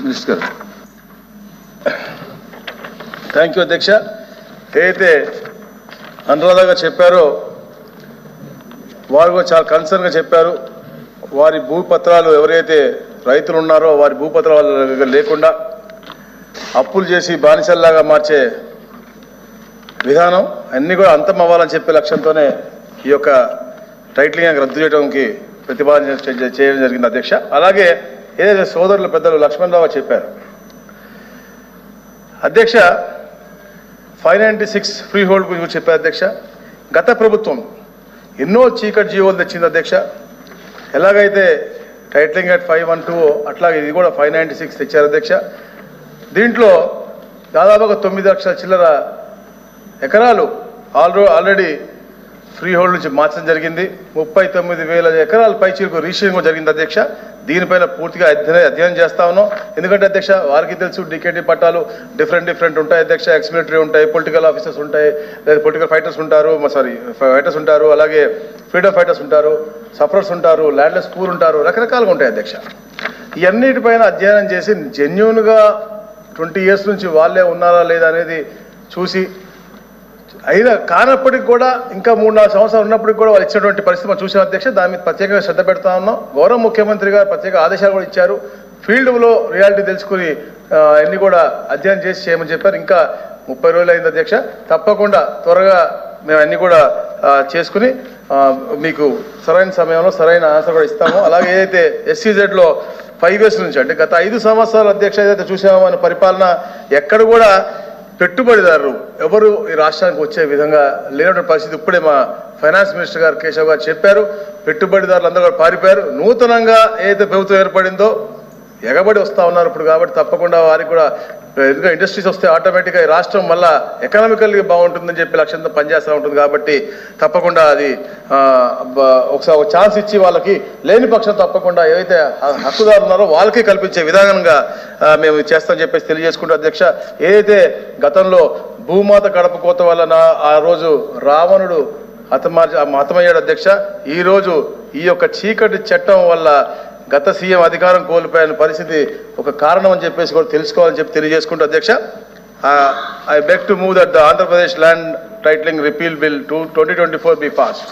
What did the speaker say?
Minister గారు. Thank you అధ్యక్ష. ఏదైతే అనురాధ గారు చెప్పారో వారు కూడా చాలా కన్సర్న్గా చెప్పారు. వారి భూపత్రాలు ఎవరైతే రైతులు ఉన్నారో వారి భూపత్రాలు లేకుండా అప్పులు చేసి బానిసల్లాగా మార్చే విధానం అన్నీ కూడా అంతం అవ్వాలని చెప్పే లక్ష్యంతోనే ఈ యొక్క టైటిలింగ్ రద్దు చేయడానికి ప్రతిపాదన చేయడం జరిగింది అధ్యక్ష. అలాగే ఏదైతే సోదరులు పెద్దలు లక్ష్మణరావు చెప్పారు అధ్యక్ష, 596 ఫ్రీ హోల్డ్ గురించి చెప్పారు అధ్యక్ష. గత ప్రభుత్వం ఎన్నో చీకటి జీవోలు తెచ్చింది అధ్యక్ష. ఎలాగైతే టైటిలింగ్ యాక్ట్ 512 అట్లాగే ఇది కూడా 596 తెచ్చారు అధ్యక్ష. దీంట్లో దాదాపుగా 9 లక్షల చిల్లర ఎకరాలు ఆల్రెడీ ఫ్రీ హోల్డ్ నుంచి మార్చడం జరిగింది. 39,000 ఎకరాల పైచీలకు రిజిస్ట్రేషన్ జరిగింది అధ్యక్ష. దీనిపైన పూర్తిగా అధ్యయనం చేస్తా ఉన్నాం. ఎందుకంటే అధ్యక్ష వారికి తెలుసు డికేటీ పట్టాలు డిఫరెంట్ ఉంటాయి అధ్యక్ష. ఎక్స్ మిలిటరీ ఉంటాయి, పొలిటికల్ ఆఫీసర్స్ ఉంటాయి, లేదా పొలిటికల్ ఫైటర్స్ ఉంటారు, ఫైటర్స్ ఉంటారు, అలాగే ఫ్రీడమ్ ఫైటర్స్ ఉంటారు, సఫరర్స్ ఉంటారు, ల్యాండ్లెస్ పూర్ ఉంటారు, రకరకాలుగా ఉంటాయి అధ్యక్ష. ఇవన్నిటిపైన అధ్యయనం చేసి జెన్యూన్గా 20 years నుంచి వాళ్ళే ఉన్నారా లేదా అనేది చూసి అయినా కానప్పటికి కూడా ఇంకా 3-4 సంవత్సరాలు ఉన్నప్పటికి కూడా వాళ్ళు ఇచ్చినటువంటి పరిస్థితి మనం చూసాం అధ్యక్ష. దాని మీద ప్రత్యేకంగా శ్రద్ధ పెడతా ఉన్నాం. గౌరవ ముఖ్యమంత్రి గారు ప్రత్యేక ఆదేశాలు కూడా ఇచ్చారు. ఫీల్డ్లో రియాలిటీ తెలుసుకుని అన్ని కూడా అధ్యయనం చేసి చేయమని చెప్పారు. ఇంకా 30 రోజులు అయింది అధ్యక్ష. తప్పకుండా త్వరగా మేము అన్ని కూడా చేసుకుని మీకు సరైన సమయంలో సరైన ఆన్సర్ కూడా ఇస్తాము. అలాగే ఏదైతే SEZలో 5 years నుంచి అంటే గత 5 సంవత్సరాలు అధ్యక్ష ఏదైతే చూసామో మన పరిపాలన ఎక్కడ కూడా పెట్టుబడిదారులు ఎవరు ఈ రాష్ట్రానికి వచ్చే విధంగా లేనటువంటి పరిస్థితి. ఇప్పుడే మా ఫైనాన్స్ మినిస్టర్ గారు కేశవ్ గారు చెప్పారు. పెట్టుబడిదారులు అందరూ కూడా పారిపోయారు. నూతనంగా ఏదైతే ప్రభుత్వం ఏర్పడిందో ఎగబడి వస్తూ ఉన్నారు ఇప్పుడు. కాబట్టి తప్పకుండా వారికి కూడా ఎందుకంటే ఇండస్ట్రీస్ వస్తే ఆటోమేటిక్గా ఈ రాష్ట్రం మళ్ళా ఎకనామికల్గా బాగుంటుందని చెప్పి లక్ష్యంతో పనిచేస్తూ ఉంటుంది. కాబట్టి తప్పకుండా అది ఒకసారి ఒక ఛాన్స్ ఇచ్చి వాళ్ళకి లేని పక్షం తప్పకుండా ఏవైతే హక్కుదారులు ఉన్నారో వాళ్ళకి కల్పించే విధానంగా మేము చేస్తామని చెప్పేసి తెలియజేసుకుంటూ అధ్యక్ష, ఏదైతే గతంలో భూమాత గడప కోత వలన ఆ రోజు రావణుడు హతమయ్యాడు అధ్యక్ష, ఈరోజు ఈ యొక్క చీకటి చట్టం వల్ల గత సీఎం అధికారం కోల్పోయిన పరిస్థితి ఒక కారణం అని చెప్పేసి కూడా తెలుసుకోవాలని చెప్పి తెలియజేసుకుంటూ అధ్యక్ష, I beg to move that the Andhra Pradesh land titling repeal bill 2024 be passed.